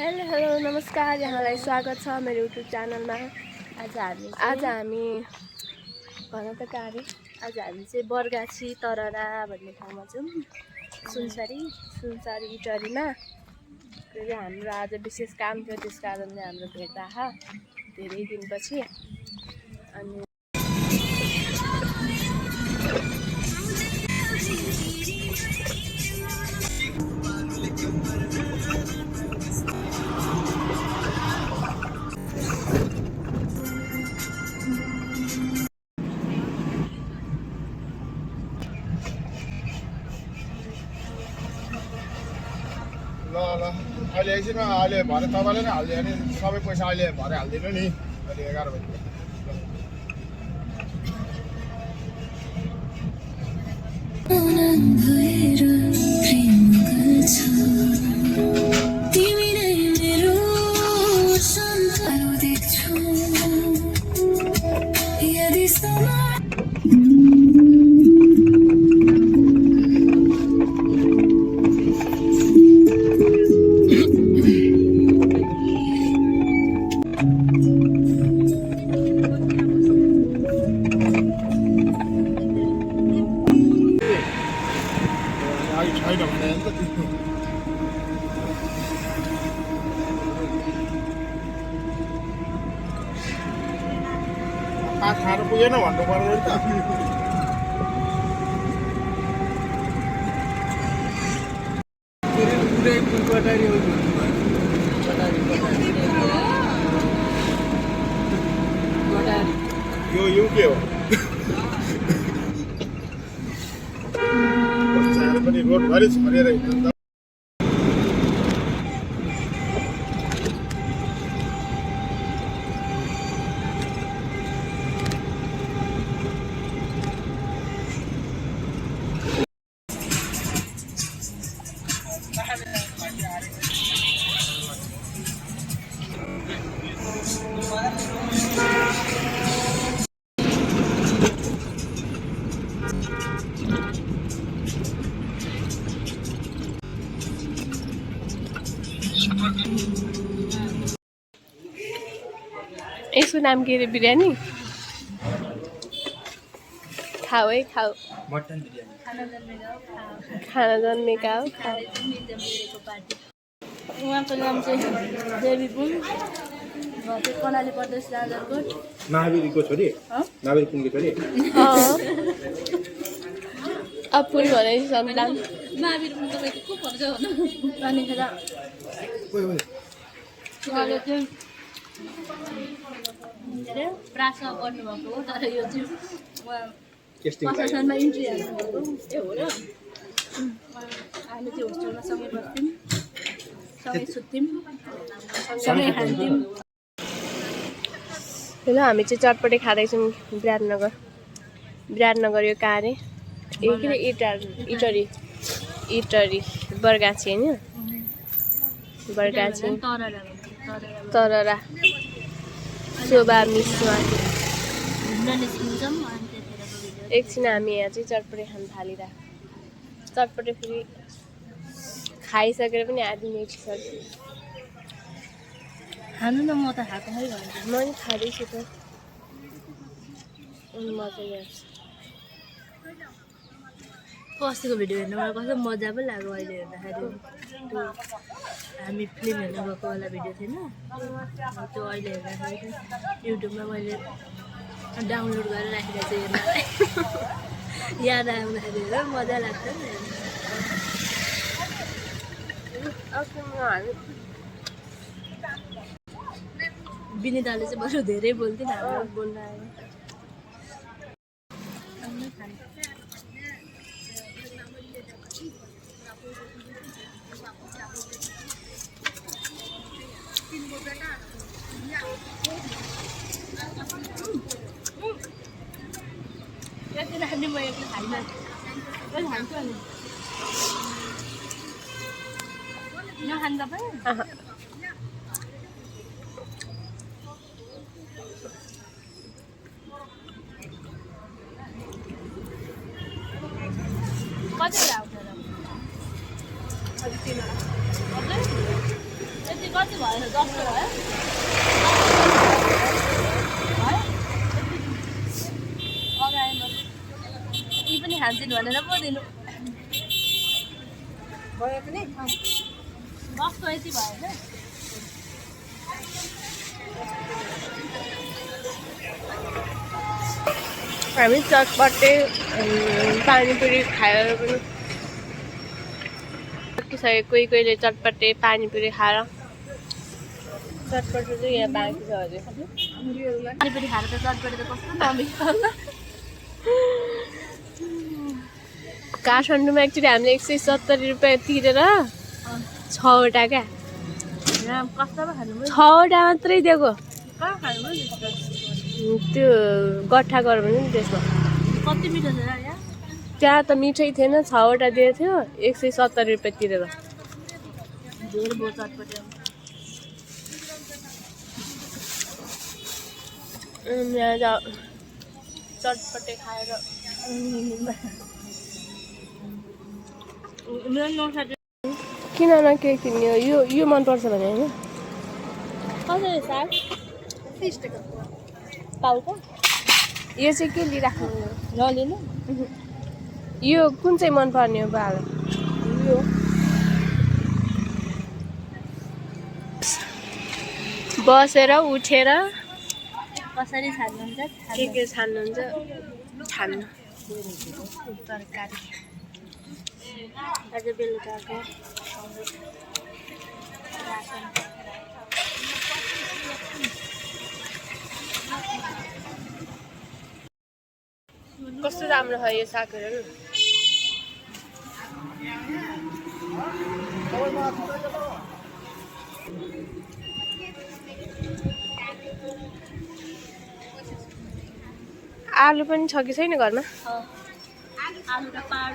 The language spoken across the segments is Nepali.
हेलो हेलो नमस्कार, यहाँलाई स्वागत छ मेरो युट्युब च्यानलमा। आज हामी भन त कार्य आज हामी चाहिँ बरगाछी तररा भन्ने ठाउँमा छौँ। सुनसारी इटरीमा हाम्रो आज विशेष काम थियो, त्यस कारणले हाम्रो भेट रहा धेरै दिनपछि। अनि ल अहिले एकछिन अहिले भरे तपाईँले नै हालिदियो भने सबै पैसा अहिले भरे हालिदिनु नि। अहिले 11 बजी छैन भने पास खानु पुगेन भन्नु पर्यो नि त। यो के हो? पनि रोडभरि छरेर हिँड्नु। यसको नाम के रे? बिरयानी खाऊ है, खाऊ। मटन बिरयानी खाना जन्मेका हो। उहाँको नाम चाहिँ देवी पुन, घर चाहिँ कर्णाली प्रदेश राजारकोट। महावीरको छोरी, महावीर पुनको छोरी। अपुन भने सन्तान महावीर पुन तपाईँको को पर्छ भन। अनिखेर उहाँले चाहिँ के अरे प्रासा गर्नुभएको हो, तर यो चाहिँ उहाँ प्रशासनमा इन्ट्री हाल्नुभएको ए हो र। हामी चाहिँ होस्टेलमा सँगै बस्थ्यौँ, सँगै सुत्थ्यौँ, सँगै खान्थ्यौँ। हेलो, हामी चाहिँ चटपटे खाँदैछौँ। विराटनगर यो कहाँ अरे? ए के अरे? इटरी बरगाछी होइन? बरगाछी तररा शोभा मिसमा एकछिन हामी यहाँ चाहिँ चटपटे खान थालिरहेको। चटपटे फेरि खाइसकेर पनि आधी मेटिसक्यो। खानु न, म त खाएको है भन्छु। म नि खाँदैछु त। मजा आउँछ। अस्तिको भिडियो हेर्नु मलाई कस्तो मजा पो लाग्यो अहिले हेर्दाखेरि। त्यो हामी फिल्म हेर्नु गएको वाला भिडियो थिएन त्यो, अहिले हेर्दाखेरि युट्युबमा मैले डाउनलोड गरेर राखेर चाहिँ हेर्न याद आउँदाखेरि हेर मजा लाग्छ नि। विनिताले चाहिँ बरु धेरै बोल्थ्यो नि, हाम्रो बोल्न आयो। खाने म एक्लै खाइनँ, खान्छु अनि नखानु तपाईँ। कति आउँछ र? 3 कति भयो 10 भयो अगाडि म यी पनि खान्छन् भनेर पो दिनु भयो पनि 10 को यति भयो हैन हामी चटपटे पानीपुरी खाएर पनि सकिसक्यो कोही कोहीले चटपटे पानीपुरी खाएर चटपटे चाहिँ यहाँ बाँकी छ अझै पानीपुरी खाएर त चटपटे त कस्तो नमिठो काठमाडौँमा एक्चुअली हामीले 170 रुपियाँ तिरेर 6वटा क्या यहाँ कस्तोमा खानु 6वटा मात्रै दिएको कहाँ खानु त्यो गट्ठा गर भने नि त्यसमा कति मिठो छ यहाँ त्यहाँ त मिठै थिएन 6वटा दिएको थियो 170 रुपियाँ तिरेर धेरै भयो चटपटे यहाँ त चटपटे खाएर किन न के किन्यो यो मनपर्छ भने होइन कसरी साग 30 टका पाउको यो चाहिँ के लिइराख्नु नलिनु यो कुन चाहिँ मनपर्ने हो बाल यो बसेर उठेर कसरी छान्नुहुन्छ के छान्नुहुन्छ छान्नु तरकारी आज बेलुकाको कस्तो राम्रो छ यो सागहरू आलु पनि छ कि छैन घरमा आलु त पार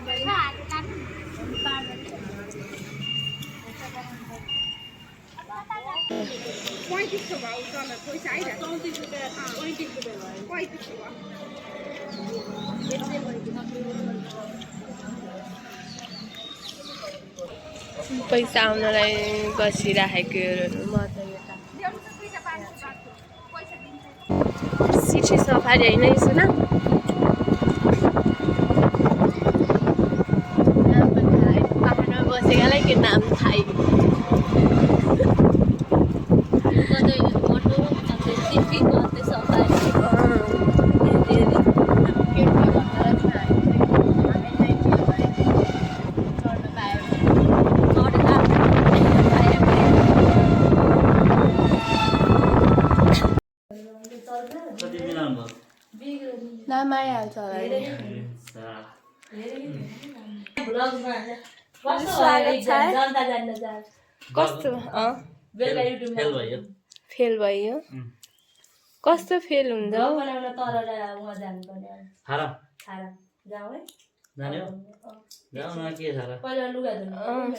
पैसा आउनलाई बसिराखेको म त यता सिटी सफारी होइन यसो न पाहाडमा बसेकालाई के नाम थाहै नाम आइहाल्छ होला कस्तो फेल भयो कस्तो फेल हुन्छ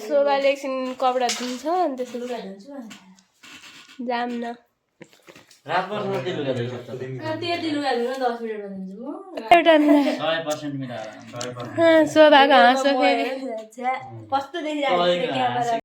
शोभाले एकछिन कपडा धुन्छ अनि त्यसो जाम न त्यति लुगा धुन 10 मिनेटमा दिन्छु म एउटा 100% मिलाएर शोभाको हाँसो फेरि कस्तो देखिरहेको छ क्यामेरा